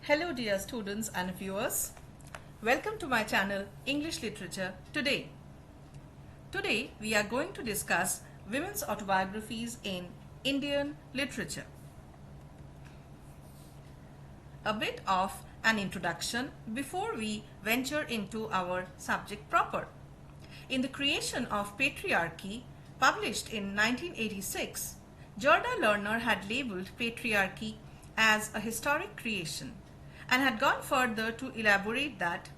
Hello dear students and viewers. Welcome to my channel English Literature Today. Today we are going to discuss women's autobiographies in Indian literature. A bit of an introduction before we venture into our subject proper. In The Creation of Patriarchy, published in 1986, Gerda Lerner had labeled patriarchy as a historic creation and had gone further to elaborate that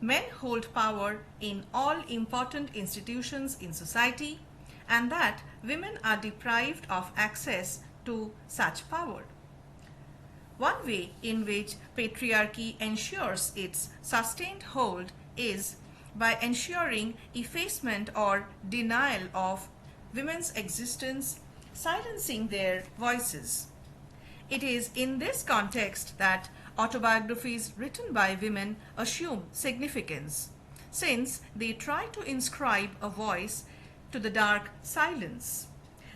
men hold power in all important institutions in society and that women are deprived of access to such power. One way in which patriarchy ensures its sustained hold is by ensuring effacement or denial of women's existence, silencing their voices. It is in this context that autobiographies written by women assume significance, since they try to inscribe a voice to the dark silence.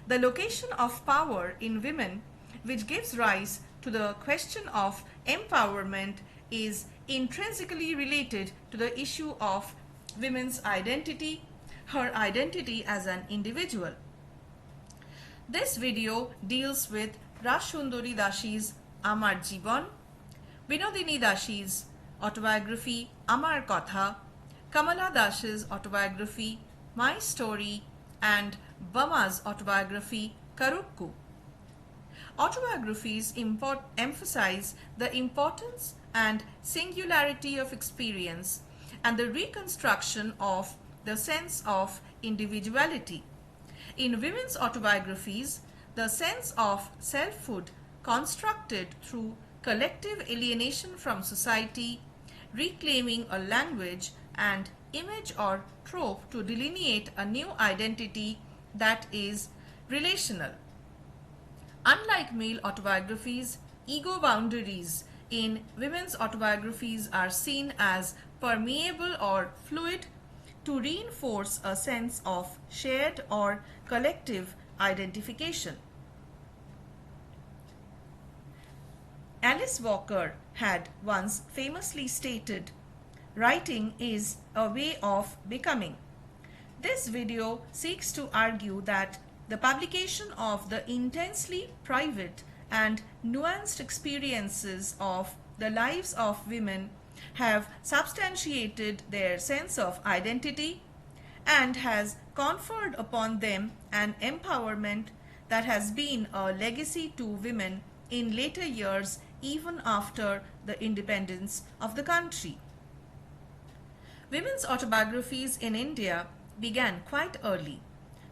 The location of power in women, which gives rise to the question of empowerment, is intrinsically related to the issue of women's identity, her identity as an individual. This video deals with RasSundari Dashi's Aamar Jiban, Binodini Dashi's autobiography Aamar Katha, Kamala Dashi's autobiography My Story, and Bama's autobiography Karukku. Autobiographies emphasize the importance and singularity of experience and the reconstruction of the sense of individuality. In women's autobiographies, the sense of selfhood constructed through collective alienation from society, reclaiming a language and image or trope to delineate a new identity that is relational. Unlike male autobiographies, ego boundaries in women's autobiographies are seen as permeable or fluid to reinforce a sense of shared or collective identification. Alice Walker had once famously stated, "Writing is a way of becoming." This video seeks to argue that the publication of the intensely private and nuanced experiences of the lives of women have substantiated their sense of identity and has conferred upon them an empowerment that has been a legacy to women in later years, even after the independence of the country. Women's autobiographies in India began quite early,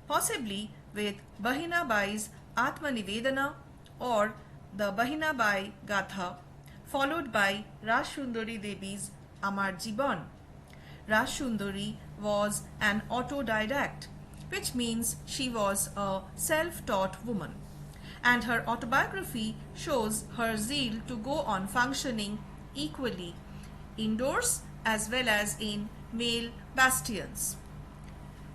possibly with Bahina Bai's Atmanivedana or the Bahina Bai Gatha, followed by RasSundari Debi's Aamar Jiban. RasSundari was an autodidact, which means she was a self-taught woman, and her autobiography shows her zeal to go on functioning equally indoors as well as in male bastions.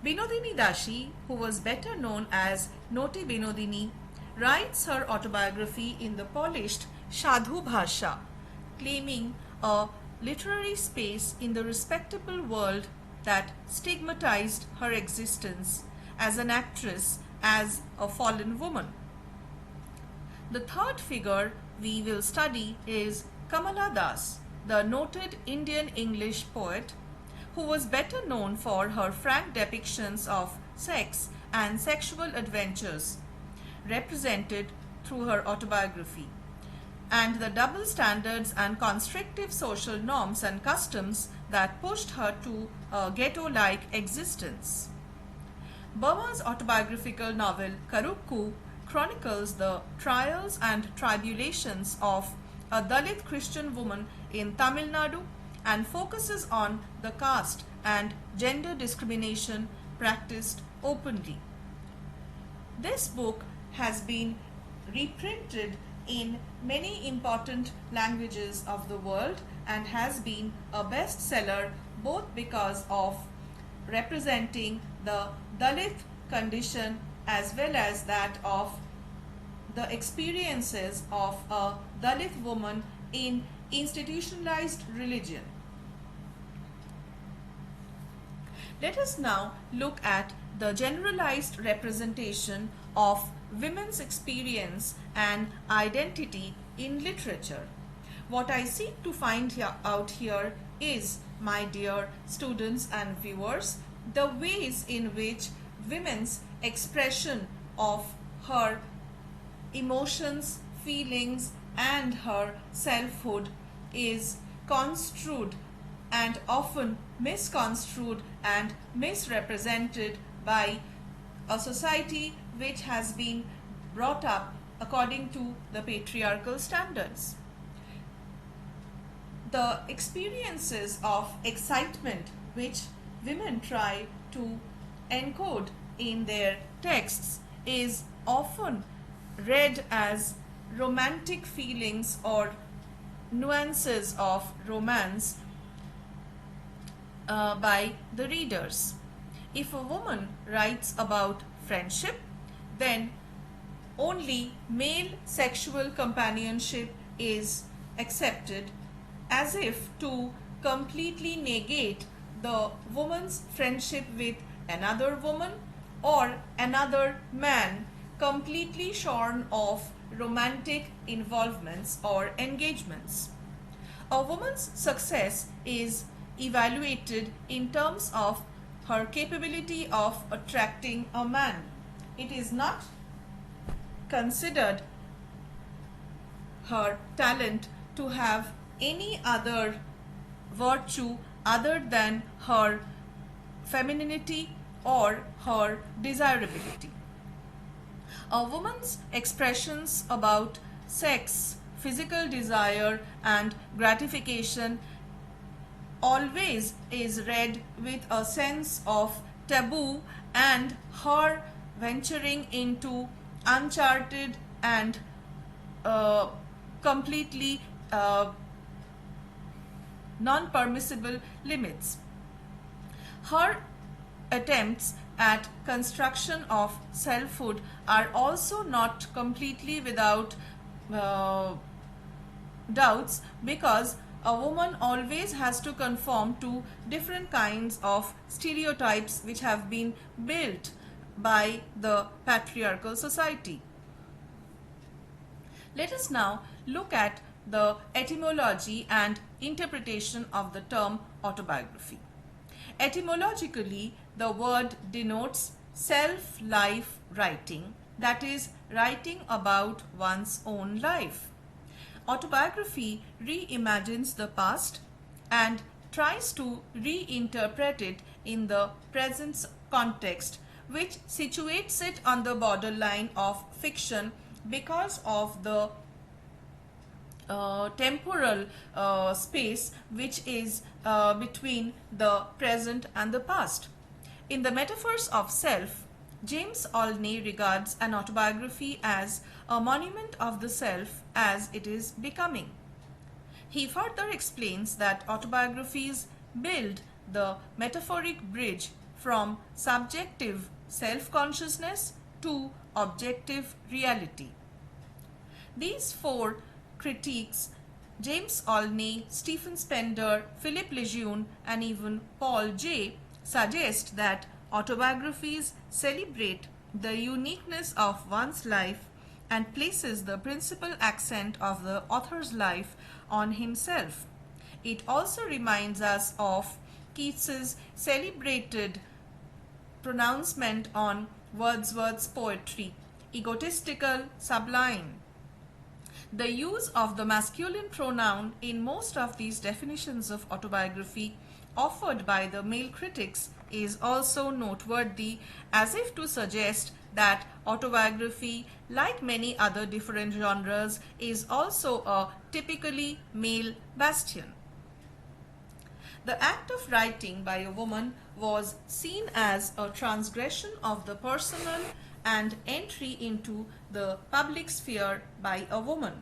Binodini Dashi, who was better known as Noti Binodini, writes her autobiography in the polished Sadhu Bhasha, claiming a literary space in the respectable world that stigmatized her existence as an actress, as a fallen woman. The third figure we will study is Kamala Das, the noted Indian English poet, who was better known for her frank depictions of sex and sexual adventures represented through her autobiography, and the double standards and constrictive social norms and customs that pushed her to a ghetto-like existence. Bama's autobiographical novel Karukku chronicles the trials and tribulations of a Dalit Christian woman in Tamil Nadu and focuses on the caste and gender discrimination practiced openly. This book has been reprinted in many important languages of the world and has been a bestseller both because of representing the Dalit condition as well as that of the experiences of a Dalit woman in institutionalized religion. Let us now look at the generalized representation of women's experience and identity in literature. What I seek to find out here is, my dear students and viewers, the ways in which women's expression of her emotions, feelings, and her selfhood is construed and often misconstrued and misrepresented by a society which has been brought up according to the patriarchal standards. The experiences of excitement which women try to encode in their texts is often read as romantic feelings or nuances of romance by the readers. If a woman writes about friendship, then only male sexual companionship is accepted, as if to completely negate the woman's friendship with another woman or another man, completely shorn of romantic involvements or engagements. A woman's success is evaluated in terms of her capability of attracting a man. It is not considered her talent to have any other virtue other than her femininity or her desirability. A woman's expressions about sex, physical desire, and gratification always is read with a sense of taboo and her venturing into uncharted and completely non-permissible limits. Her attempts at construction of selfhood are also not completely without doubts, because a woman always has to conform to different kinds of stereotypes which have been built by the patriarchal society. Let us now look at the etymology and interpretation of the term autobiography. Etymologically, the word denotes self-life writing, that is, writing about one's own life. Autobiography reimagines the past and tries to reinterpret it in the present context, which situates it on the borderline of fiction because of the temporal space which is between the present and the past. In the metaphors of self, James Olney regards an autobiography as a monument of the self as it is becoming. He further explains that autobiographies build the metaphoric bridge from subjective self-consciousness to objective reality. These four critiques, James Olney, Stephen Spender, Philip Lejeune, and even Paul J., suggest that autobiographies celebrate the uniqueness of one's life and places the principal accent of the author's life on himself. It also reminds us of Keats's celebrated pronouncement on Wordsworth's poetry, egotistical, sublime. The use of the masculine pronoun in most of these definitions of autobiography offered by the male critics is also noteworthy, as if to suggest that autobiography, like many other different genres, is also a typically male bastion. The act of writing by a woman was seen as a transgression of the personal and entry into the public sphere by a woman.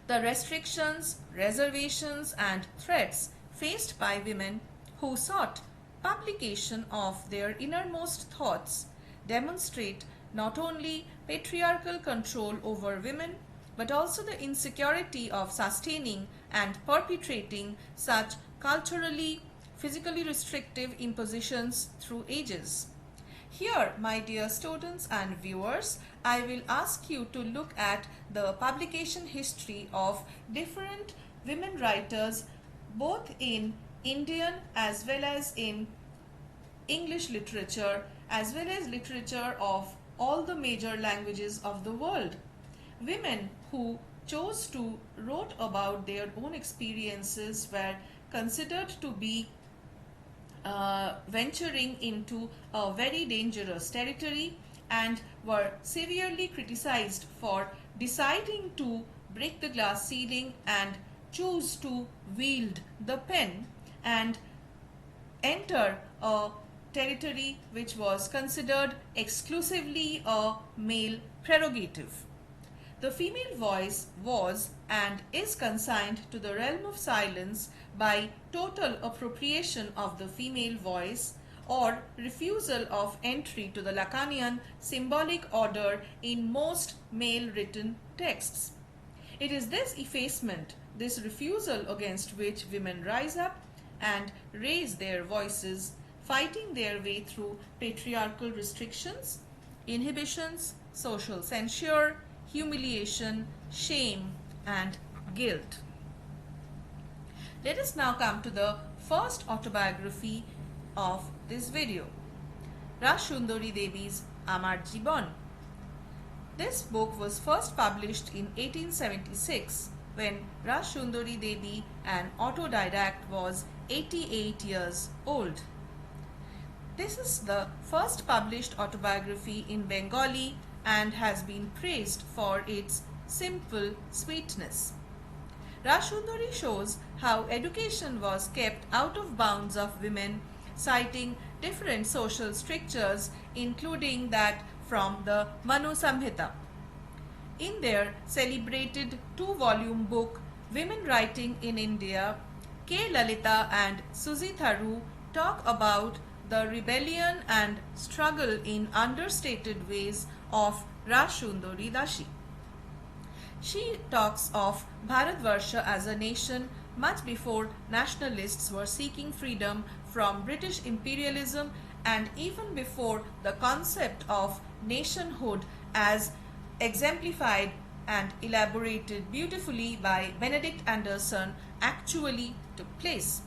The restrictions, reservations, and threats faced by women who sought publication of their innermost thoughts demonstrate not only patriarchal control over women, but also the insecurity of sustaining and perpetrating such culturally, physically restrictive impositions through ages. Here, my dear students and viewers, I will ask you to look at the publication history of different women writers, both in Indian as well as in English literature, as well as literature of all the major languages of the world. Women who chose to write about their own experiences were considered to be venturing into a very dangerous territory and were severely criticized for deciding to break the glass ceiling and choose to wield the pen and enter a territory which was considered exclusively a male prerogative. The female voice was and is consigned to the realm of silence by total appropriation of the female voice or refusal of entry to the Lacanian symbolic order in most male written texts. It is this effacement, this refusal against which women rise up and raise their voices, fighting their way through patriarchal restrictions, inhibitions, social censure, humiliation, shame, and guilt. Let us now come to the first autobiography of this video, RasSundari Debi's Aamar Jiban. This book was first published in 1876 when RasSundari Debi, an autodidact, was 88 years old. This is the first published autobiography in Bengali and has been praised for its simple sweetness. RasSundari shows how education was kept out of bounds of women, citing different social strictures, including that from the Manu Samhita. In their celebrated 2-volume book, Women Writing in India, K. Lalita and Suzy Tharu talk about the rebellion and struggle in understated ways of RasSundari Dashi. She talks of Bharatvarsha as a nation much before nationalists were seeking freedom from British imperialism and even before the concept of nationhood as exemplified and elaborated beautifully by Benedict Anderson actually took place.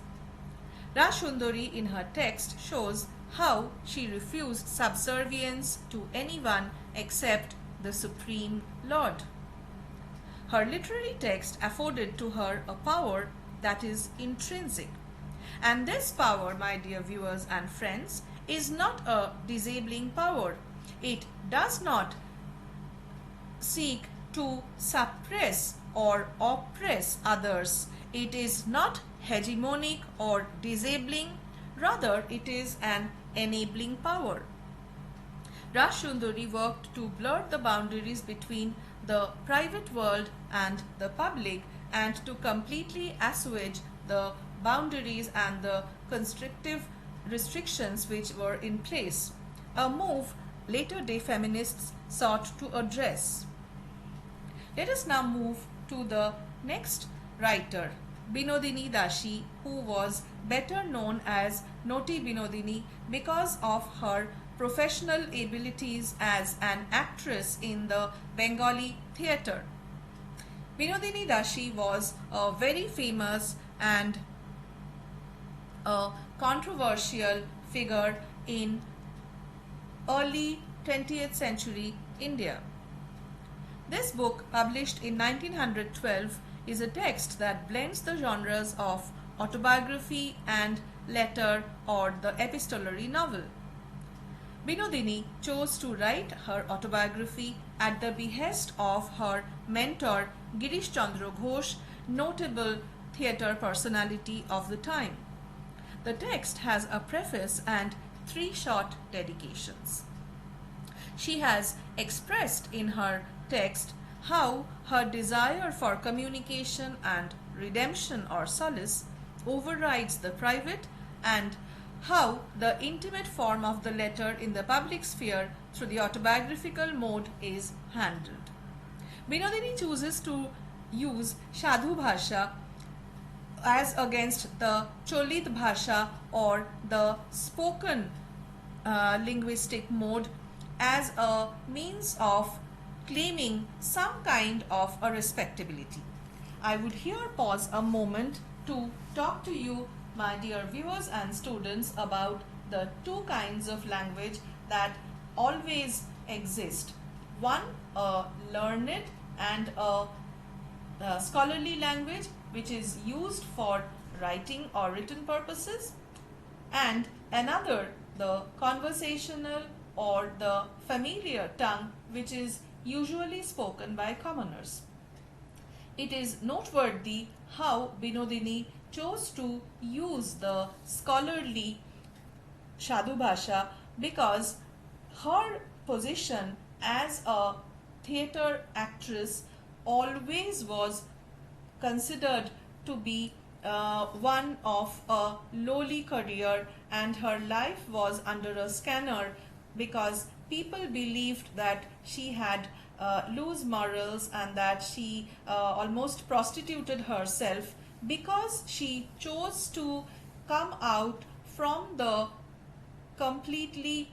RasSundari in her text shows how she refused subservience to anyone except the Supreme Lord. Her literary text afforded to her a power that is intrinsic. And this power, my dear viewers and friends, is not a disabling power. It does not seek to suppress or oppress others. It is not hegemonic or disabling, rather it is an enabling power. RasSundari worked to blur the boundaries between the private world and the public and to completely assuage the boundaries and the constrictive restrictions which were in place, a move later day feminists sought to address. Let us now move to the next writer, Binodini Dashi, who was better known as Noti Binodini because of her professional abilities as an actress in the Bengali theatre. Binodini Dashi was a very famous and a controversial figure in early 20th century India. This book, published in 1912, is a text that blends the genres of autobiography and letter or the epistolary novel. Binodini chose to write her autobiography at the behest of her mentor Girish Chandra Ghosh, notable theatre personality of the time. The text has a preface and 3 short dedications. She has expressed in her text how her desire for communication and redemption or solace overrides the private and how the intimate form of the letter in the public sphere through the autobiographical mode is handled. Binodini chooses to use Shadhu Bhasha as against the Cholit Bhasha or the spoken linguistic mode as a means of claiming some kind of a respectability. I would here pause a moment to talk to you, my dear viewers and students, about the two kinds of language that always exist. One, a learned and a scholarly language which is used for writing or written purposes, and another, the conversational or the familiar tongue which is usually spoken by commoners. It is noteworthy how Binodini chose to use the scholarly Shadhu Bhasha because her position as a theatre actress always was considered to be one of a lowly career, and her life was under a scanner because people believed that she had loose morals and that she almost prostituted herself because she chose to come out from the completely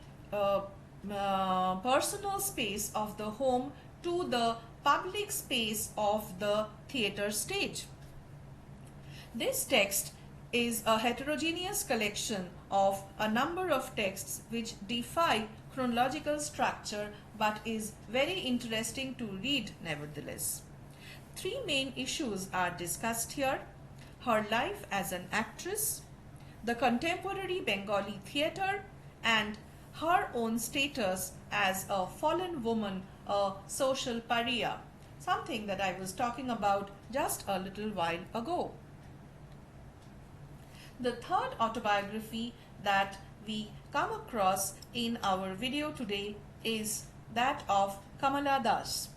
personal space of the home to the public space of the theatre stage. This text is a heterogeneous collection of a number of texts which defy chronological structure but is very interesting to read nevertheless. Three main issues are discussed here: her life as an actress, the contemporary Bengali theatre, and her own status as a fallen woman, a social pariah, something that I was talking about just a little while ago. The third autobiography that we come across in our video today is that of Kamala Das.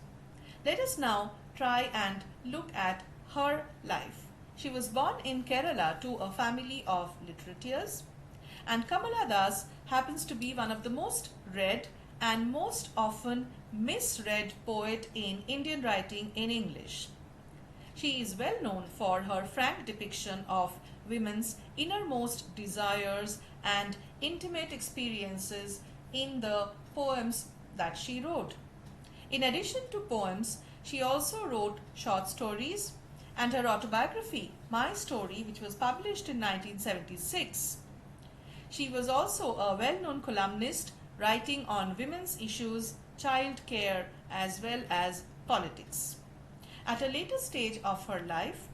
Let us now try and look at her life. She was born in Kerala to a family of literateurs, and Kamala Das happens to be one of the most read and most often misread poet in Indian writing in English. She is well known for her frank depiction of women's innermost desires and intimate experiences in the poems that she wrote. In addition to poems, she also wrote short stories, and her autobiography, My Story, which was published in 1976. She was also a well-known columnist writing on women's issues, child care, as well as politics. At a later stage of her life,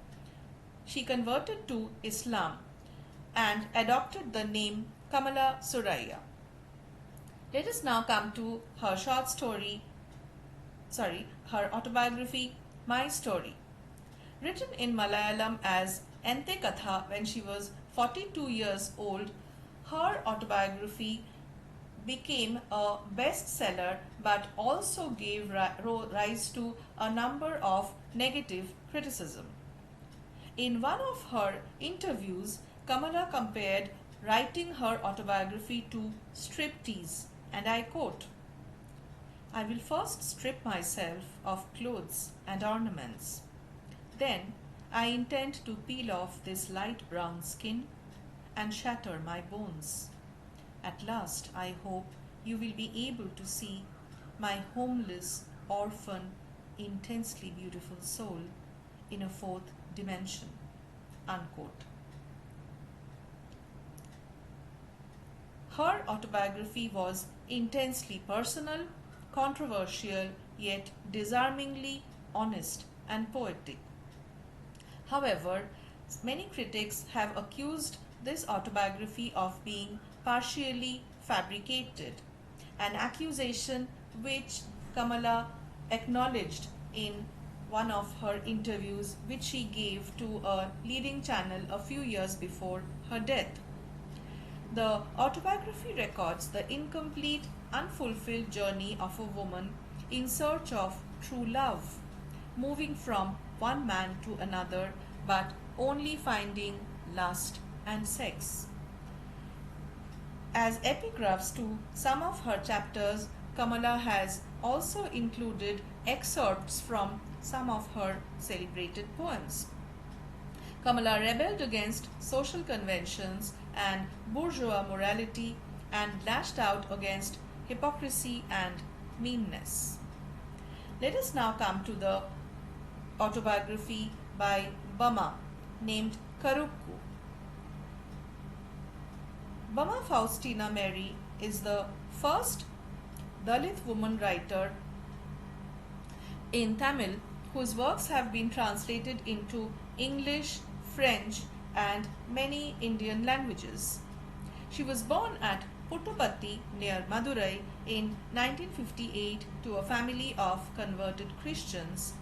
she converted to Islam and adopted the name Kamala Suraya. Let us now come to her her autobiography, My Story. Written in Malayalam as Ente Katha when she was 42 years old, her autobiography became a bestseller but also gave rise to a number of negative criticism. In one of her interviews, Kamala compared writing her autobiography to striptease, and I quote, "I will first strip myself of clothes and ornaments. Then I intend to peel off this light brown skin and shatter my bones. At last, I hope you will be able to see my homeless, orphan, intensely beautiful soul in a fourth dimension." Unquote. Her autobiography was intensely personal, controversial, yet disarmingly honest and poetic. However, many critics have accused this autobiography of being partially fabricated, an accusation which Kamala acknowledged in one of her interviews which she gave to a leading channel a few years before her death. The autobiography records the incomplete, unfulfilled journey of a woman in search of true love, moving from one man to another but only finding lust and sex. As epigraphs to some of her chapters, Kamala has also included excerpts from some of her celebrated poems. Kamala rebelled against social conventions and bourgeois morality and lashed out against hypocrisy and meanness. Let us now come to the autobiography by Bama named Karukku. Bama Faustina Mary is the first Dalit woman writer in Tamil whose works have been translated into English, French and many Indian languages. She was born at Puttupatti near Madurai in 1958 to a family of converted Christians.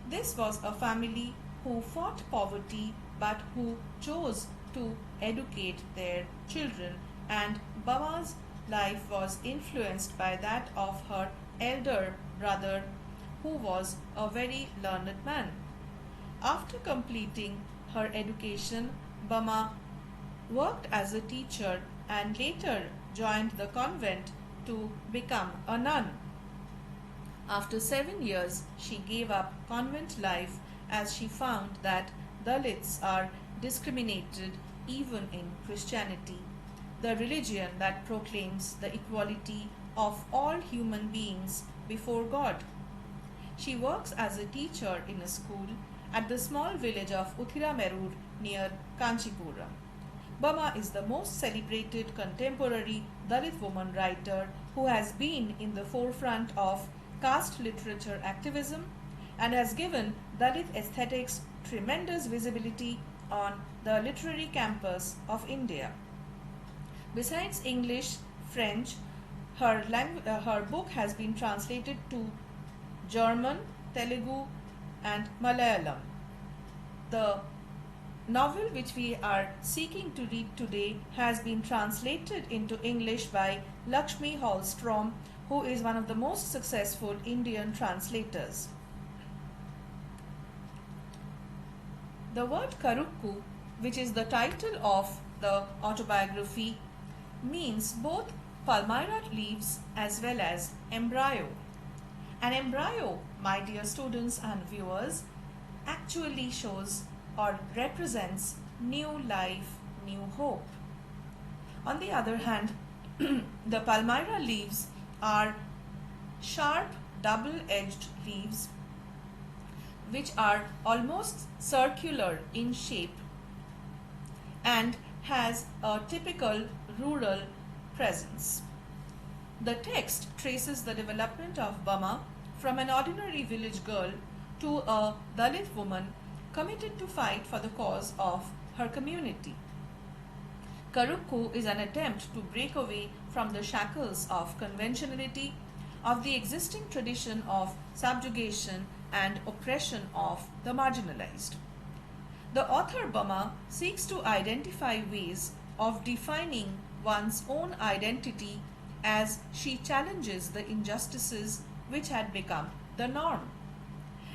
This was a family who fought poverty but who chose to educate their children, and Bama's life was influenced by that of her elder brother, who was a very learned man. After completing her education, Bama worked as a teacher and later joined the convent to become a nun. After 7 years, she gave up convent life as she found that Dalits are discriminated even in Christianity, the religion that proclaims the equality of all human beings before God. She works as a teacher in a school at the small village of Uthiramerur near Kanchipuram. Bama is the most celebrated contemporary Dalit woman writer who has been in the forefront of caste literature activism and has given Dalit aesthetics tremendous visibility on the literary campus of India. Besides English, French, her book has been translated to German, Telugu and Malayalam. The novel which we are seeking to read today has been translated into English by Lakshmi Hallstrom, who is one of the most successful Indian translators. The word Karukku, which is the title of the autobiography, means both PALMYRA leaves as well as embryo. An embryo, my dear students and viewers, actually shows or represents new life, new hope. On the other hand, the PALMYRA leaves are sharp, double-edged leaves which are almost circular in shape and has a typical rural presence. The text traces the development of Bama from an ordinary village girl to a Dalit woman committed to fight for the cause of her community. Karukku is an attempt to break away from the shackles of conventionality, of the existing tradition of subjugation and oppression of the marginalized. The author Bama seeks to identify ways of defining one's own identity as she challenges the injustices which had become the norm.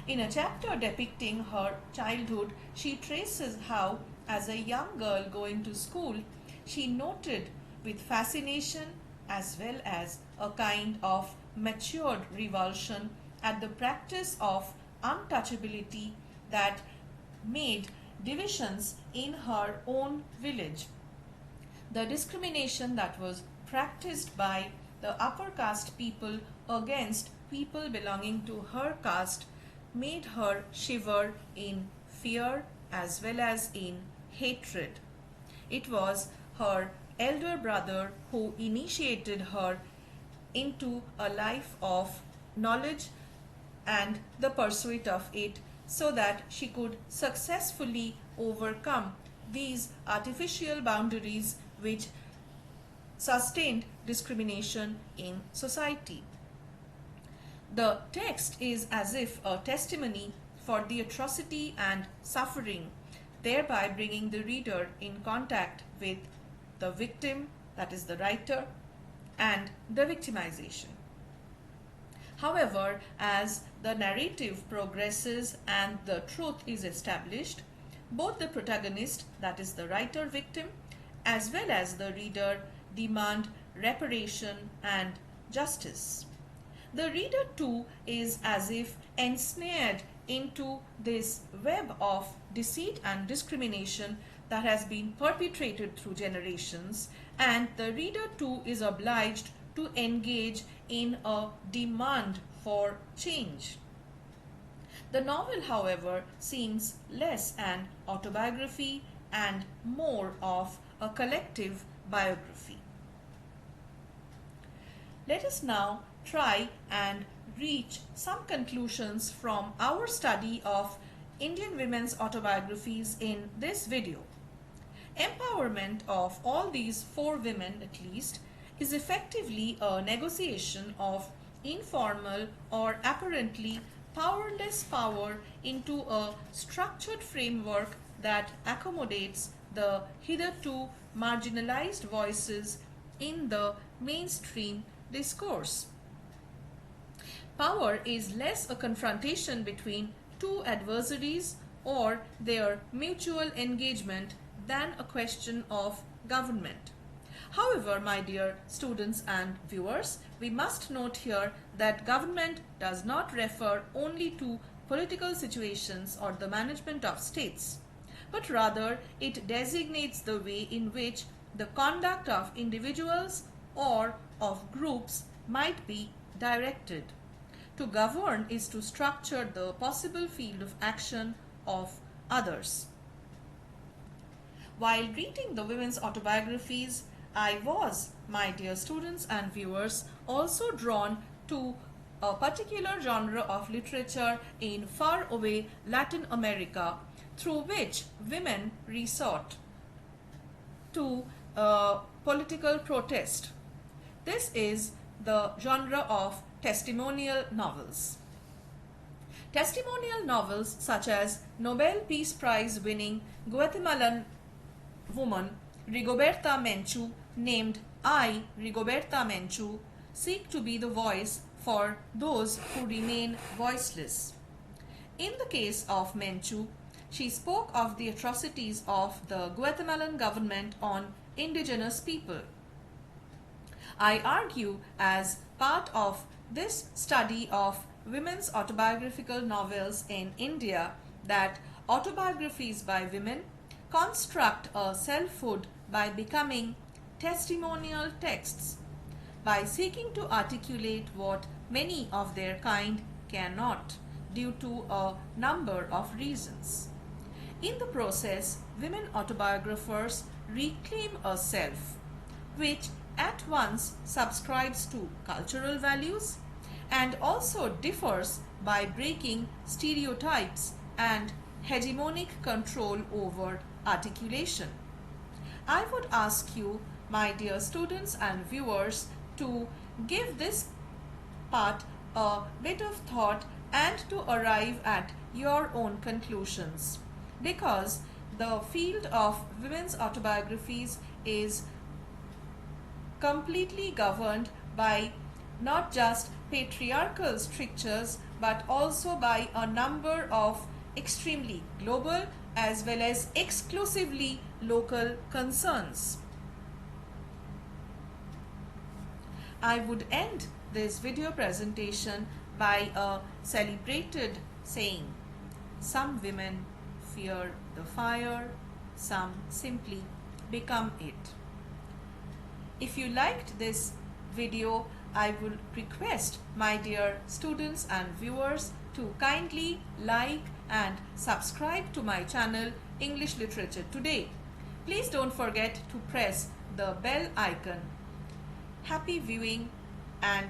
In a chapter depicting her childhood, she traces how, as a young girl going to school, she noted with fascination as well as a kind of matured revulsion at the practice of untouchability that made divisions in her own village. The discrimination that was practiced by the upper caste people against people belonging to her caste made her shiver in fear as well as in hatred. It was her elder brother who initiated her into a life of knowledge and the pursuit of it so that she could successfully overcome these artificial boundaries which sustained discrimination in society. The text is as if a testimony for the atrocity and suffering, thereby bringing the reader in contact with the victim, that is the writer, and the victimization. However, as the narrative progresses and the truth is established, both the protagonist, that is the writer victim, as well as the reader demand reparation and justice. The reader too is as if ensnared into this web of deceit and discrimination that has been perpetrated through generations, and the reader too is obliged to engage in a demand for change. The novel, however, seems less an autobiography and more of a collective biography. Let us now try and reach some conclusions from our study of Indian women's autobiographies in this video. Empowerment of all these four women at least is effectively a negotiation of informal or apparently powerless power into a structured framework that accommodates the hitherto marginalized voices in the mainstream discourse. Power is less a confrontation between two adversaries or their mutual engagement than a question of government. However, my dear students and viewers, we must note here that government does not refer only to political situations or the management of states, but rather it designates the way in which the conduct of individuals or of groups might be directed. To govern is to structure the possible field of action of others. While reading the women's autobiographies, I was, my dear students and viewers, also drawn to a particular genre of literature in faraway Latin America, through which women resort to political protest. This is the genre of testimonial novels. Testimonial novels such as Nobel Peace Prize winning Guatemalan woman Rigoberta Menchú, named I, Rigoberta Menchú, seek to be the voice for those who remain voiceless. In the case of Menchú, she spoke of the atrocities of the Guatemalan government on indigenous people. I argue, as part of this study of women's autobiographical novels in India, that autobiographies by women construct a selfhood by becoming testimonial texts, by seeking to articulate what many of their kind cannot due to a number of reasons. In the process, women autobiographers reclaim a self which at once subscribes to cultural values and also differs by breaking stereotypes and hegemonic control over articulation. I would ask you, my dear students and viewers, to give this part a bit of thought and to arrive at your own conclusions, because the field of women's autobiographies is completely governed by not just patriarchal strictures but also by a number of extremely global as well as exclusively local concerns. I would end this video presentation by a celebrated saying: some women fear the fire, some simply become it. If you liked this video, I would request my dear students and viewers to kindly like and subscribe to my channel English Literature Today. Please don't forget to press the bell icon. Happy viewing and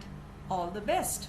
all the best.